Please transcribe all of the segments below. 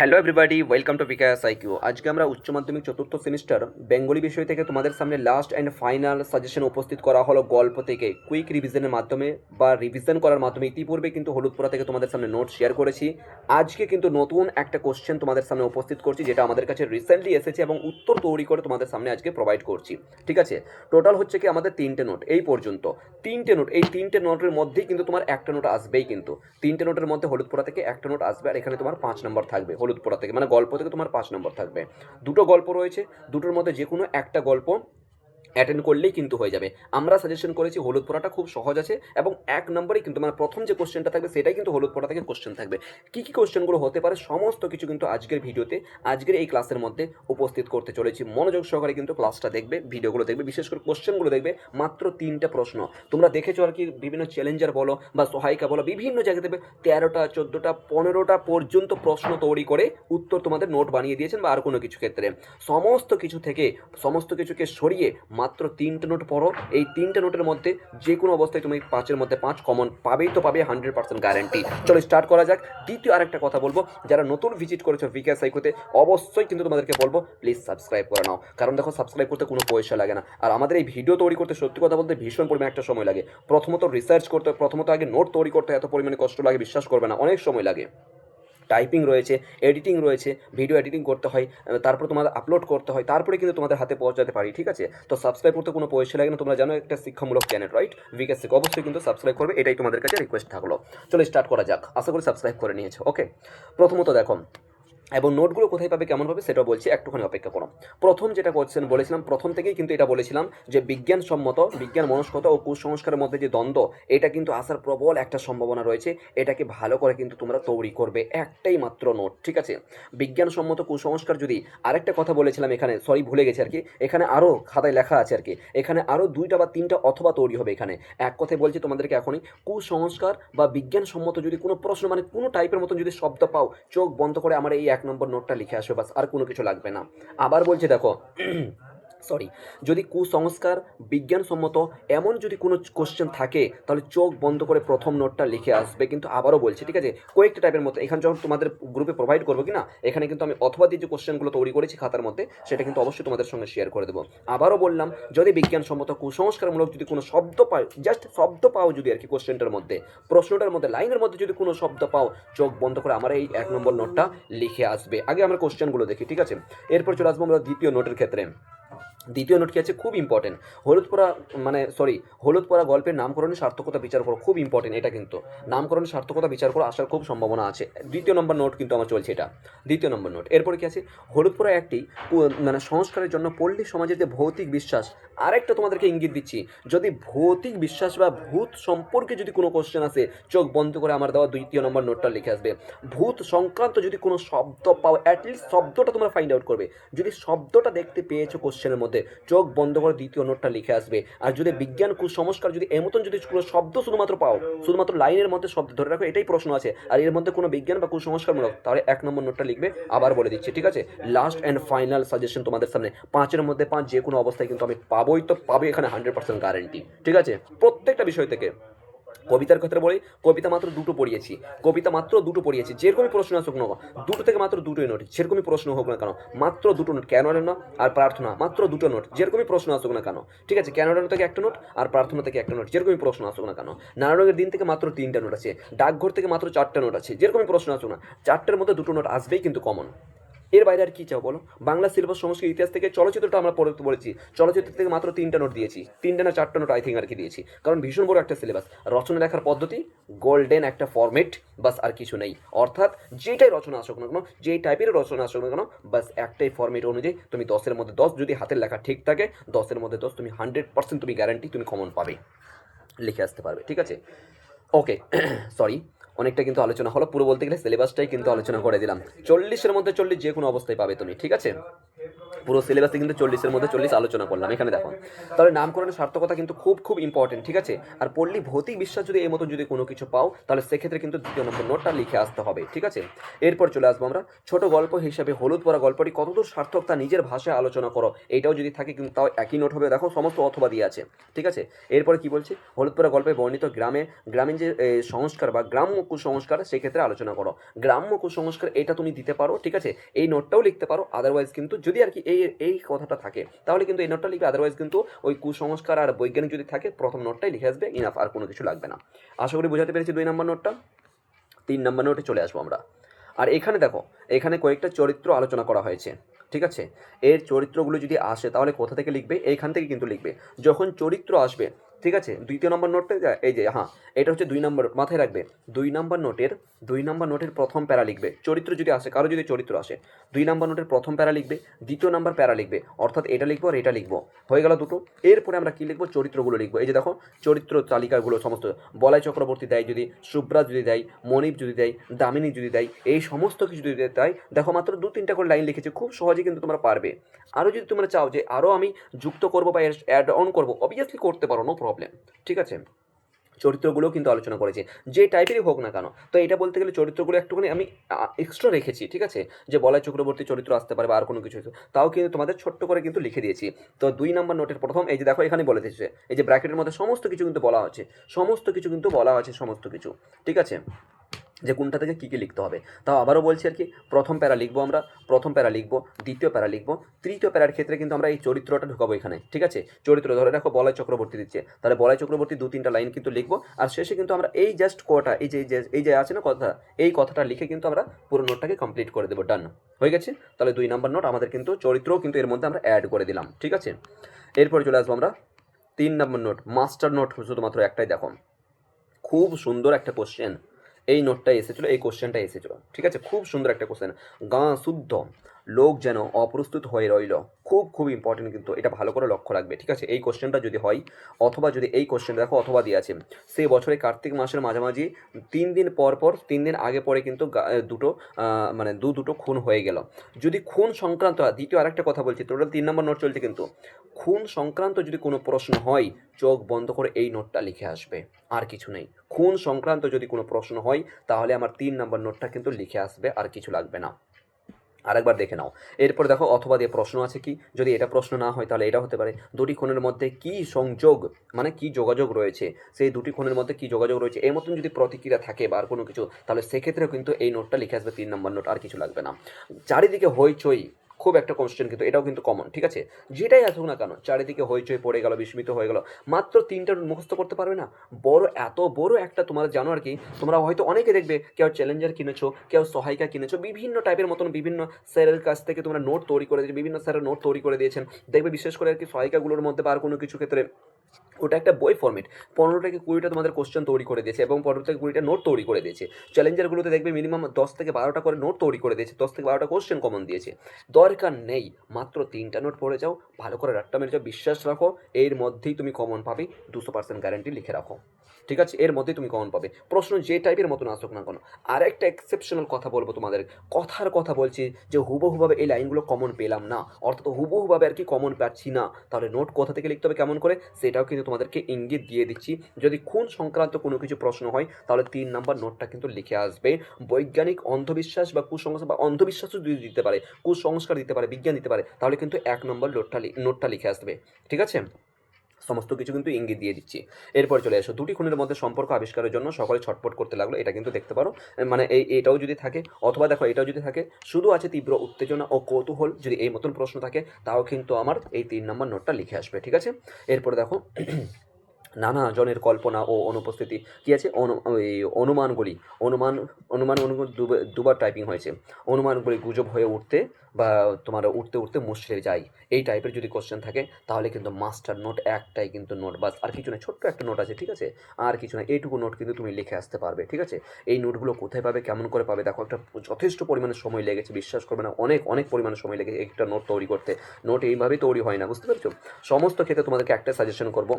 Hello everybody, welcome to Bikash IQ. আজকে আমরা উচ্চ মাধ্যমিক চতুর্থ সেমিস্টার বেঙ্গলি বিষয় থেকে তোমাদের সামনে লাস্ট অ্যান্ড ফাইনাল সাজেশন উপস্থিত করা হলো গল্প থেকে কুইক রিভিশনের মাধ্যমে বা রিভিশন করার মাধ্যমে। ইতিপূর্বে কিন্তু হলুদপুরা থেকে তোমাদের সামনে নোট শেয়ার করেছি। আজকে কিন্তু নতুন একটা কোশ্চেন তোমাদের সামনে উপস্থিত করছি, যেটা আমাদের কাছে রিসেন্টলি এসেছে এবং উত্তর তৈরি করে তোমাদের সামনে আজকে প্রোভাইড করছি। ঠিক আছে, টোটাল হচ্ছে কি আমাদের তিনটে নোট এই পর্যন্ত। তিনটে নোট, এই তিনটে নোটের মধ্যেই কিন্তু তোমার একটা নোট আসবেই। কিন্তু তিনটে নোটের মধ্যে হলুদপুরা থেকে একটা নোট আসবে, আর এখানে তোমার 5 নম্বর থাকবে। হলুদপুরা থেকে মানে গল্প থেকে তোমার 5 নম্বর থাকবে। দুটো গল্প রয়েছে, দুটোর মধ্যে যে কোনো একটা গল্প অ্যাটেন্ড করলেই কিন্তু হয়ে যাবে। আমরা সাজেশন করেছি হলুদপুরাটা খুব সহজ আছে এবং এক নম্বরেই কিন্তু মানে প্রথম যে কোশ্চেনটা থাকবে সেটাই কিন্তু হলুদপুরা থেকে কোশ্চেন থাকবে। কী কী কোশ্চেনগুলো হতে পারে সমস্ত কিছু কিন্তু আজকের ভিডিওতে, আজকের এই ক্লাসের মধ্যে উপস্থিত করতে চলেছি। মনোযোগ সহকারে কিন্তু ক্লাসটা দেখবে, ভিডিওগুলো দেখবে, বিশেষ করে কোশ্চেনগুলো দেখবে। মাত্র 3টে প্রশ্ন তোমরা দেখেছো আর কি, বিভিন্ন চ্যালেঞ্জার বলো বা সহায়িকা বলো, বিভিন্ন জায়গায় দেবে 13টা 14টা 15টা পর্যন্ত প্রশ্ন তৈরি করে উত্তর তোমাদের নোট বানিয়ে দিয়েছেন। বা আর কোনো কিছু ক্ষেত্রে সমস্ত কিছুকে সরিয়ে মাত্র 3টে নোট পড়ো। এই 3টে নোটের মধ্যে যে কোনো অবস্থায় তুমি 5-এর মধ্যে 5 কমন পাবেই তো পাবে, 100% গ্যারেন্টি। চলো স্টার্ট করা যাক। দ্বিতীয় আরেকটা কথা বলবো, যারা নতুন ভিজিট করেছো বিকাশ সাইকোতে, অবশ্যই কিন্তু তোমাদেরকে বলবো প্লিজ সাবস্ক্রাইব করে নাও। কারণ দেখো, সাবস্ক্রাইব করতে কোনো পয়সা লাগে না, আর আমাদের এই ভিডিও তৈরি করতে সত্যি কথা বলতে ভীষণ পরিমাণে একটা সময় লাগে। প্রথমত রিসার্চ করতে, প্রথমত আগে নোট তৈরি করতে এত পরিমাণে কষ্ট লাগে, বিশ্বাস করবে না, অনেক সময় লাগে। টাইপিং রয়েছে, এডিটিং রয়েছে, ভিডিও এডিটিং করতে হয়, তারপর তোমাদের আপলোড করতে হয়, তারপরে কিন্তু তোমাদের হাতে পৌঁছাতে পারি। ঠিক আছে, তো সাবস্ক্রাইব করতে কোনো পয়সা লাগে না। তোমরা জানো একটা শিক্ষামূলক চ্যানেল, রাইট? বিকাশ থেকে অবশ্যই কিন্তু সাবস্ক্রাইব করবে, এটাই তোমাদের কাছে রিকোয়েস্ট থাকলো। চলো স্টার্ট করা যাক। আশা করি সাবস্ক্রাইব করে নিয়েছো। ওকে, প্রথমত দেখো, এবং নোটগুলো কোথায় পাবে, কেমন পাবে সেটাও বলছি, একটুখানি অপেক্ষা করো। প্রথম যেটা কোশ্চেন বলেছিলাম, প্রথম থেকেই কিন্তু এটা বলেছিলাম যে বিজ্ঞানসম্মত, বিজ্ঞান মনস্কতা ও কুসংস্কারের মধ্যে যে দ্বন্দ্ব, এটা কিন্তু আসার প্রবল একটা সম্ভাবনা রয়েছে। এটাকে ভালো করে কিন্তু তোমরা তৈরি করবে, একটাই মাত্র নোট। ঠিক আছে, বিজ্ঞানসম্মত কুসংস্কার। যদি আরেকটা কথা বলেছিলাম এখানে, সরি ভুলে গেছি আর কি, এখানে আরও খাতায় লেখা আছে আর কি, এখানে আরও 2টা বা 3টা অথবা তৈরি হবে। এখানে এক কথায় বলছি তোমাদেরকে এখনই, কুসংস্কার বা বিজ্ঞানসম্মত যদি কোনো প্রশ্ন মানে কোনো টাইপের মতন যদি শব্দ পাও, চোখ বন্ধ করে আমার এই 1 নম্বর নোটটা লিখে আসো, বাস, আর কোনো কিছু লাগবে না। আবার বলছি দেখো, সরি, যদি কুসংস্কার বিজ্ঞানসম্মত এমন যদি কোনো কোশ্চেন থাকে, তাহলে চোখ বন্ধ করে প্রথম নোটটা লিখে আসবে। কিন্তু আবারও বলছি, ঠিক আছে, কয়েকটা টাইপের মতো এখানে যখন তোমাদের গ্রুপে প্রোভাইড করবো কি না, এখানে কিন্তু আমি অথবা দিয়ে যে কোশ্চেনগুলো তৈরি করেছি খাতার মধ্যে, সেটা কিন্তু অবশ্যই তোমাদের সঙ্গে শেয়ার করে দেবো। আবারও বললাম, যদি বিজ্ঞানসম্মত কুসংস্কারমূলক যদি কোনো শব্দ পাও, জাস্ট শব্দ পাও যদি আর কি, কোশ্চেনটার মধ্যে, প্রশ্নটার মধ্যে, লাইনের মধ্যে যদি কোনো শব্দ পাও, চোখ বন্ধ করে আমার এই 1 নম্বর নোটটা লিখে আসবে। আগে আমরা কোশ্চেনগুলো দেখি, ঠিক আছে, এরপর চলে আসবো আমরা দ্বিতীয় নোটের ক্ষেত্রে। দ্বিতীয় নোট কি আছে, খুব ইম্পর্টেন্ট। হলুদপোড়া মানে সরি, হলুদপোড়া গল্পের নামকরণের সার্থকতা বিচার করো, খুব ইম্পর্টেন্ট এটা কিন্তু। নামকরণের সার্থকতা বিচার করো, আসার খুব সম্ভাবনা আছে। দ্বিতীয় নম্বর নোট কিন্তু আমার চলছে এটা, দ্বিতীয় নম্বর নোট। এরপরে কি আছে, হলুদপোড়া একটি মানে সংস্কারের জন্য পল্লী সমাজের যে ভৌতিক বিশ্বাস। আরেকটা তোমাদেরকে ইঙ্গিত দিচ্ছি, যদি ভৌতিক বিশ্বাস বা ভূত সম্পর্কে যদি কোনো কোশ্চেন আসে, চোখ বন্ধ করে আমার দেওয়া দ্বিতীয় নম্বর নোটটা লিখে আসবে। ভূত সংক্রান্ত যদি কোনো শব্দ পাও, অ্যাটলিস্ট শব্দটা তোমরা ফাইন্ড আউট করবে। যদি শব্দটা দেখতে পেয়েছো কোশ্চেনের মধ্যে, চোখ বন্ধ করে দ্বিতীয় নোটটা লিখে আসবে। আর যদি বিজ্ঞান কুসংস্কার যদি এমতন যদি কোনো শব্দ শুধুমাত্র পাও, শুধুমাত্র লাইনের মধ্যে শব্দ ধরে রাখো, এটাই প্রশ্ন আছে, আর এর মধ্যে কোনো বিজ্ঞান বা কুসংস্কারমূলক, তাহলে 1 নম্বর নোটটা লিখবে। আবার বলে দিচ্ছি, ঠিক আছে, লাস্ট অ্যান্ড ফাইনাল সাজেশন তোমাদের সামনে, 5-এর মধ্যে 5 যে কোনো অবস্থায় কিন্তু আমি পাবোই তো পাবো, এখানে 100% গ্যারেন্টি। ঠিক আছে, প্রত্যেকটা বিষয় থেকে। কবিতার ক্ষেত্রে বলি, কবিতা মাত্র 2টো পড়িয়েছি, কবিতা মাত্র 2টো পড়িয়েছি, যেরকমই প্রশ্ন আসুক না, 2টো থেকে মাত্র 2টোই নোট, যেরকমই প্রশ্ন হোক না কেন, মাত্র 2টো নোট। কেন না, আর প্রার্থনা মাত্র 2টো নোট, যেরকমই প্রশ্ন আসুক না কেন। ঠিক আছে, কেন থেকে একটা নোট, আর প্রার্থনা থেকে একটা নোট, যেরকমই প্রশ্ন আসুক না কেন। নারায়ণের দিন থেকে মাত্র 3টা নোট আছে, ডাকঘর থেকে মাত্র 4টা নোট আছে, যেরকমই প্রশ্ন আসুক না, 4টের মধ্যে 2টো নোট আসবেই কিন্তু কমন। এর বাইরে আর কি চাও বলো? বাংলা সিলেবাস, সংস্কৃত, ইতিহাস থেকে চলচ্চিত্রটা আমরা পড়তে বলেছি, চলচ্চিত্র থেকে মাত্র 3টা নোট দিয়েছি, 3টা না 4টা নোট আই থিঙ্ক আর কি দিয়েছি, কারণ ভীষণ বড় একটা সিলেবাস। রচনা লেখার পদ্ধতি, গোল্ডেন একটা ফরম্যাট, বাস, আর কিছু নেই। অর্থাৎ যেটাই রচনা আসুক না কেন, যেই টাইপের রচনা আসুক না কেন, বাস একটাই ফরম্যাট অনুযায়ী তুমি 10-এর মধ্যে 10, যদি হাতের লেখা ঠিক থাকে 10-এর মধ্যে 10, তুমি 100% তুমি গ্যারান্টি তুমি কমন পাবে, লিখে আসতে পারবে। ঠিক আছে, ওকে, সরি, অনেকটা কিন্তু আলোচনা হলো, পুরো বলতে গেলে সিলেবাসটাই কিন্তু আলোচনা করে দিলাম। 40-এর মধ্যে 40 যে কোনো অবস্থায় পাবে তুমি। ঠিক আছে, পুরো সিলেবাসে কিন্তু 40-এর মধ্যে 40 আলোচনা করলাম এখানে দেখো। তাহলে নামকরণের সার্থকতা কিন্তু খুব খুব ইম্পর্টেন্ট, ঠিক আছে। আর পল্লী ভৌতিক বিশ্বাস যদি এই মতো যদি কোনো কিছু পাও তাহলে সেক্ষেত্রে কিন্তু দ্বিতীয় নম্বর নোটটা লিখে আসতে হবে, ঠিক আছে। এরপর চলে আসবো আমরা ছোট গল্প হিসাবে হলুদ পরা গল্পটি কতদূর সার্থক তা নিজের ভাষায় আলোচনা করো। এইটাও যদি থাকে কিন্তু তাও একই নোট হবে, দেখো সমস্ত অথবা দিয়ে আছে, ঠিক আছে। এরপরে কি বলছি, হলুদ পরা গল্পে বর্ণিত গ্রামীণ যে সংস্কার বা গ্রাম্য কুসংস্কার সেক্ষেত্রে আলোচনা করো। গ্রাম্য কুসংস্কার এটা তুমি দিতে পারো, ঠিক আছে, এই নোটটাও লিখতে পারো। আদারওয়াইজ কিন্তু যদি আর কি এই কথাটা থাকে তাহলে কিন্তু এই নোটটা লিখবে, আদারওয়াইজ কিন্তু ওই কুসংস্কার আর বৈজ্ঞানিক যদি থাকে প্রথম নোটটাই লিখে আসবে, ইনাফ, আর কোনো কিছু লাগবে না। আশা করি বোঝাতে পেরেছি 2 নম্বর নোটটা। 3 নম্বর নোটে চলে আসবো আমরা। আর এখানে দেখো, এখানে কয়েকটা চরিত্র আলোচনা করা হয়েছে, ঠিক আছে। এর চরিত্রগুলো যদি আসে তাহলে কোথা থেকে লিখবে, এইখান থেকে কিন্তু লিখবে। যখন চরিত্র আসবে, ঠিক আছে, দ্বিতীয় নম্বর নোটটা এই যে, হ্যাঁ, এটা হচ্ছে 2 নম্বর, মাথায় রাখবে। 2 নম্বর নোটের প্রথম প্যারা লিখবে। চরিত্র যদি আসে, কারো যদি চরিত্র আসে, 2 নম্বর নোটের প্রথম প্যারা লিখবে, দ্বিতীয় নম্বর প্যারা লিখবে, অর্থাৎ এটা লিখবো আর এটা লিখবো, হয়ে গেল দুটো। এরপরে আমরা কি লিখবো, চরিত্রগুলো লিখবো। এই যে দেখো চরিত্র তালিকাগুলো সমস্ত, বলাই চক্রবর্তী দেয় যদি, শুভ্রা যদি দেয়, মনিপ যদি দেয়, দামিনী যদি দেয়, এই সমস্ত কিছু যদি দেয়, দেখো মাত্র 2-3টা করে লাইন লিখেছে, খুব সহজে কিন্তু তোমরা পারবে। আরও যদি তোমরা চাও যে আরও আমি যুক্ত করবো বা অ্যাড অন করবো, অবভিয়াসলি করতে পারো, নো প্রবলেম, ঠিক আছে। চরিত্রগুলোও কিন্তু আলোচনা করেছি, যে টাইপেরই হোক না কেন। তো এটা বলতে গেলে চরিত্রগুলো একটুখানি আমি এক্সট্রা রেখেছি, ঠিক আছে, যে বলাই চক্রবর্তী চরিত্র আসতে পারে বা আর কোনো কিছু, তাও কিন্তু তোমাদের ছোট্ট করে কিন্তু লিখে দিয়েছি। তো 2 নম্বর নোটের প্রথম, এই যে দেখো এখানে বলে দিয়েছে, এই যে ব্র্যাকেটের মধ্যে সমস্ত কিছু কিন্তু বলা আছে, সমস্ত কিছু কিন্তু বলা আছে, সমস্ত কিছু, ঠিক আছে, যে কোনটা থেকে কী কী লিখতে হবে। তাও আবারও বলছি আর কি, প্রথম প্যারা লিখবো আমরা, প্রথম প্যারা লিখবো, দ্বিতীয় প্যারা লিখবো, তৃতীয় প্যারার ক্ষেত্রে কিন্তু আমরা এই চরিত্রটা ঢুকাবো এখানে, ঠিক আছে। চরিত্র ধরে রাখো বলাই চক্রবর্তী দিচ্ছে, তাহলে বলাই চক্রবর্তী 2-3টা লাইন কিন্তু লিখবো, আর শেষে কিন্তু আমরা এই জাস্ট কটা, এই যে আছে না কথা, এই কথাটা লিখে কিন্তু আমরা পুরো নোটটাকে কমপ্লিট করে দেবো, ডান হয়ে গেছে। তাহলে 2 নম্বর নোট আমাদের কিন্তু চরিত্রও কিন্তু এর মধ্যে আমরা অ্যাড করে দিলাম, ঠিক আছে। এরপরে চলে আসবো আমরা 3 নম্বর নোট, মাস্টার নোট, শুধুমাত্র একটাই দেখো, খুব সুন্দর একটা কোশ্চেন এই নোটটা এসেছিলো, এই কোশ্চেনটা এসেছিলো, ঠিক আছে, খুব সুন্দর একটা কোশ্চেন। গাঁ শুদ্ধ লোক যেন অপ্রস্তুত হয়ে রইল, খুব খুব ইম্পর্টেন্ট কিন্তু এটা ভালো করে লক্ষ্য রাখবে, ঠিক আছে। এই কোশ্চেনটা যদি হয়, অথবা যদি এই কোশ্চেন দেখো অথবা দিয়ে আছে, সেই বছরে কার্তিক মাসের মাঝামাঝি 3 দিন পর পর, 3 দিন আগে পরে কিন্তু দুটো মানে দুটো খুন হয়ে গেল। যদি খুন সংক্রান্ত, দ্বিতীয় আরেকটা কথা বলছি, টোটাল 3 নম্বর নোট চলছে কিন্তু, খুন সংক্রান্ত যদি কোনো প্রশ্ন হয় চোখ বন্ধ করে এই নোটটা লিখে আসবে, আর কিছু নেই। খুন সংক্রান্ত যদি কোনো প্রশ্ন হয় তাহলে আমার 3 নম্বর নোটটা কিন্তু লিখে আসবে, আর কিছু লাগবে না। আরেকবার দেখে নাও। এরপর দেখো অথবা দিয়ে প্রশ্ন আছে কি, যদি এটা প্রশ্ন না হয় তাহলে এটা হতে পারে, দুটি খুনের মধ্যে কি সংযোগ, মানে কি যোগাযোগ রয়েছে, সেই দুটি খুনের মধ্যে কি যোগাযোগ রয়েছে, এই মতন যদি প্রতিক্রিয়া থাকে বা আর কোনো কিছু, তাহলে সেক্ষেত্রেও কিন্তু এই নোটটা লিখে আসবে, 3 নম্বর নোট, আর কিছু লাগবে না। চারিদিকে হইচই, খুব একটা কোশ্চেন কিন্তু এটাও কিন্তু কমন, ঠিক আছে। যেটাই আসুক না কেন, চারিদিকে হইচই পড়ে গেল, বিস্মিত হয়ে গেল, মাত্র 3টা মুখস্থ করতে পারবে না। এত বড় একটা, তোমরা জানো আর কি, তোমরা হয়তো অনেকে দেখবে কেউ চ্যালেঞ্জার কিনেছো, কেউ সহায়িকা কিনেছো, বিভিন্ন টাইপের মতন বিভিন্ন স্যারের কাছ থেকে তোমরা নোট তৈরি করে দিয়েছো, বিভিন্ন স্যারের নোট তৈরি করে দিয়েছেন, দেখবে বিশেষ করে আর কি সহায়িকাগুলোর মধ্যে বা আর কোনো কিছু ক্ষেত্রে ওটা একটা বই ফর্মেট, 15 থেকে 20টা তোমাদের কোশ্চেন তৈরি করে দিয়েছে এবং 15 থেকে 20টা নোট তৈরি করে দিয়েছে। চ্যালেঞ্জারগুলোতে দেখবে মিনিমাম 10 থেকে 12টা করে নোট তৈরি করে দিয়েছে, 10 থেকে 12টা কোশ্চেন কমন দিয়েছে। দরকার নেই, মাত্র 3টা নোট পড়ে যাও, ভালো করে রাট্টা মেরে যাও, বিশ্বাস রাখো এর মধ্যেই তুমি কমন পাবে, 200% গ্যারান্টি লিখে রাখো, ঠিক আছে, এর মধ্যেই তুমি কমন পাবে, প্রশ্ন যে টাইপের মতন আসুক না কেন। আর একটা এক্সেপশনাল কথা বলবো তোমাদের, কথা বলছি যে হুবহুভাবে এই লাইনগুলো কমন পেলাম না, অর্থাৎ হুবহুভাবে আর কি কমন পাচ্ছি না, তাহলে নোট কোথা থেকে লিখতে হবে, কেমন করে, সেটাও কিন্তু তোমাদেরকে ইঙ্গিত দিয়ে দিচ্ছি। যদি খুন সংক্রান্ত কোনো কিছু প্রশ্ন হয় তাহলে 3 নাম্বার নোটটা কিন্তু লিখে আসবে। বৈজ্ঞানিক অন্ধবিশ্বাস বা কুসংস্কার, বা অন্ধবিশ্বাসও যদি দিতে পারে, কুসংস্কার দিতে পারে, বিজ্ঞান দিতে পারে, তাহলে কিন্তু 1 নম্বর নোটটা লিখে আসবে, ঠিক আছে। সমস্ত কিছু কিন্তু ইঙ্গিত দিয়ে দিচ্ছি। এরপর চলে এসো, দুটি খুনের মধ্যে সম্পর্ক আবিষ্কারের জন্য সকলে ছটফট করতে লাগলো, এটা কিন্তু দেখতে পারো, মানে এটাও যদি থাকে, অথবা দেখো এটাও যদি থাকে, শুধু আছে তীব্র উত্তেজনা ও কৌতূহল, যদি এই মতন প্রশ্ন থাকে তাও কিন্তু আমার এই 3 নম্বর নোটটা লিখে আসবে, ঠিক আছে। এরপরে দেখো নানা জনের কল্পনা ও অনুপস্থিতি কি আছে, ওই অনুমানগুলি, অনুমান দুবার টাইপিং হয়েছে, অনুমানগুলি গুজব হয়ে উঠতে বা তোমার উঠতে উঠতে মুছড়ে যায়, এই টাইপের যদি কোশ্চেন থাকে তাহলে কিন্তু মাস্টার নোট একটাই কিন্তু নোট, বাস, আর কিছু না, ছোট্ট একটা নোট আছে, ঠিক আছে, আর কিছু না, এইটুকু নোট কিন্তু তুমি লিখে আসতে পারবে, ঠিক আছে। এই নোটগুলো কোথায় পাবে, কেমন করে পাবে, দেখো একটা যথেষ্ট পরিমাণে সময় লেগেছে, বিশ্বাস করবে না, অনেক অনেক পরিমাণে সময় লেগেছে একটা নোট তৈরি করতে। নোট এইভাবেই তৈরি হয় না, বুঝতে পেরেছো। সমস্ত ক্ষেত্রে তোমাদেরকে একটা সাজেশন করবো,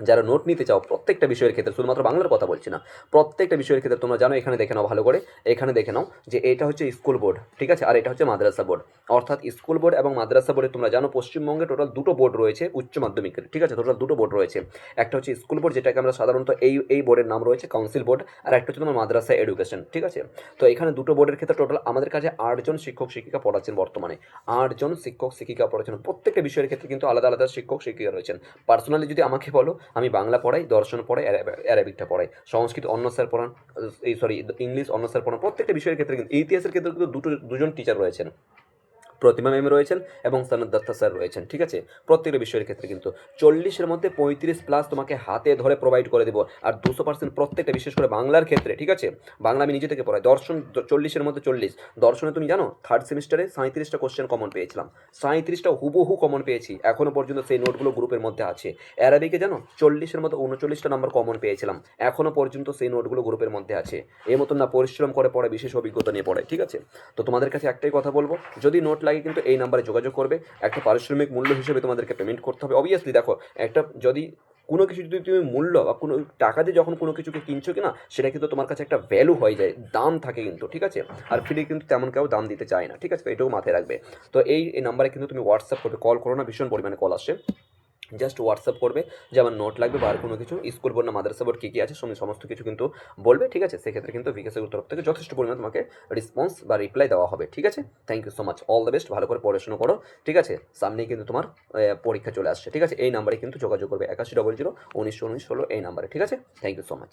যারা নোট নিতে চাও প্রত্যেকটা বিষয়ের ক্ষেত্রে, শুধুমাত্র বাংলার কথা বলছি না, প্রত্যেকটা বিষয়ের ক্ষেত্রে তোমরা জানো, এখানে দেখে নাও ভালো করে, এখানে দেখে নাও যে এটা হচ্ছে স্কুল বোর্ড, ঠিক আছে, আর এটা হচ্ছে মাদ্রাসা বোর্ড। অর্থাৎ স্কুল বোর্ড এবং মাদ্রাসা বোর্ডে তোমরা জানো পশ্চিমবঙ্গে টোটাল দুটো বোর্ড রয়েছে উচ্চ মাধ্যমিকের, ঠিক আছে, টোটাল দুটো বোর্ড রয়েছে। একটা হচ্ছে স্কুল বোর্ড, যেটাকে আমরা সাধারণত এই বোর্ডের নাম রয়েছে কাউন্সিল বোর্ড, আর একটা হচ্ছে তোমার মাদ্রাসা এডুকেশন, ঠিক আছে। তো এখানে দুটো বোর্ডের ক্ষেত্রে টোটাল আমাদের কাছে 8জন শিক্ষক শিক্ষিকা পড়াচ্ছেন বর্তমানে, 8জন শিক্ষক শিক্ষিকা পড়াচ্ছেন। প্রত্যেকটা বিষয়ের ক্ষেত্রে কিন্তু আলাদা আলাদা শিক্ষক শিক্ষিকা রয়েছেন। পার্সোনালি যদি আমাকে বলো, আমি বাংলা পড়াই, দর্শন পড়াই, অ্যারাবিকটা পড়াই, সংস্কৃত অন্য স্যার পড়ান, ইংলিশ অন্য স্যার পড়ান। প্রত্যেকটা বিষয়ের ক্ষেত্রে কিন্তু, ইতিহাসের ক্ষেত্রে কিন্তু দুজন টিচার রয়েছেন, প্রতিমা ম্যাম রয়েছেন এবং সনদ দত্তা স্যার রয়েছেন, ঠিক আছে। প্রত্যেকটা বিষয়ের ক্ষেত্রে কিন্তু 40-এর মধ্যে 35+ তোমাকে হাতে ধরে প্রোভাইড করে দেবো। আর 200% প্রত্যেকটা, বিশেষ করে বাংলার ক্ষেত্রে, ঠিক আছে, বাংলা আমি নিজে থেকে পড়াই। দর্শন 40-এর মধ্যে 40, দর্শনে তুমি জানো থার্ড সেমিস্টারে 37টা কোশ্চেন কমন পেয়েছিলাম, 37টা হুবহু কমন পেয়েছি, এখনও পর্যন্ত সেই নোটগুলো গ্রুপের মধ্যে আছে। অ্যারাবিকে জানো 40-এর মধ্যে 39টা নাম্বার কমন পেয়েছিলাম, এখনও পর্যন্ত সেই নোটগুলো গ্রুপের মধ্যে আছে। এই মতন না পরিশ্রম করে পড়ে, বিশেষ অভিজ্ঞতা নিয়ে পড়ে, ঠিক আছে। তো তোমাদের কাছে একটাই কথা বলবো, যদি নোট লাগে কিন্তু এই নাম্বারে যোগাযোগ করবে। একটা পারিশ্রমিক মূল্য হিসেবে তোমাদেরকে পেমেন্ট করতে হবে। অবভিয়াসলি দেখো, একটা যদি কোনো কিছু যদি তুমি মূল্য বা কোনো টাকা দিয়ে যখন কোনো কিছুকে কিনছো কিনা, সেটা কিন্তু তোমার কাছে একটা ভ্যালু হয়ে যায়, দাম থাকে কিন্তু, ঠিক আছে। আর ফ্রি কিন্তু তেমন কেউ দাম দিতে চায় না, ঠিক আছে, তো এটাও মাথায় রাখবে। তো এই নাম্বারে কিন্তু তুমি হোয়াটসঅ্যাপ করবে, কল করো না, ভীষণ পরিমাণে কল আসছে। জাস্ট হোয়াটসঅ্যাপ করবে যে আমার নোট লাগবে বা আর কোনো কিছু, স্কুল বোর্ড না মাদ্রাসা বোর্ড কী কী আছে সমস্ত কিছু কিন্তু বলবে, ঠিক আছে। সেক্ষেত্রে কিন্তু বিকাশের তরফ থেকে যথেষ্ট পরিমাণে তোমাকে রেসপন্স বা রিপ্লাই দেওয়া হবে, ঠিক আছে। Thank you so much, all the best, ভালো করে পড়াশোনা করো, ঠিক আছে। সামনেই কিন্তু তোমার পরীক্ষা চলে আসছে, ঠিক আছে। এই নাম্বারে কিন্তু যোগাযোগ করবে 8100 1919 16 এই নাম্বারে, ঠিক আছে। Thank you so much.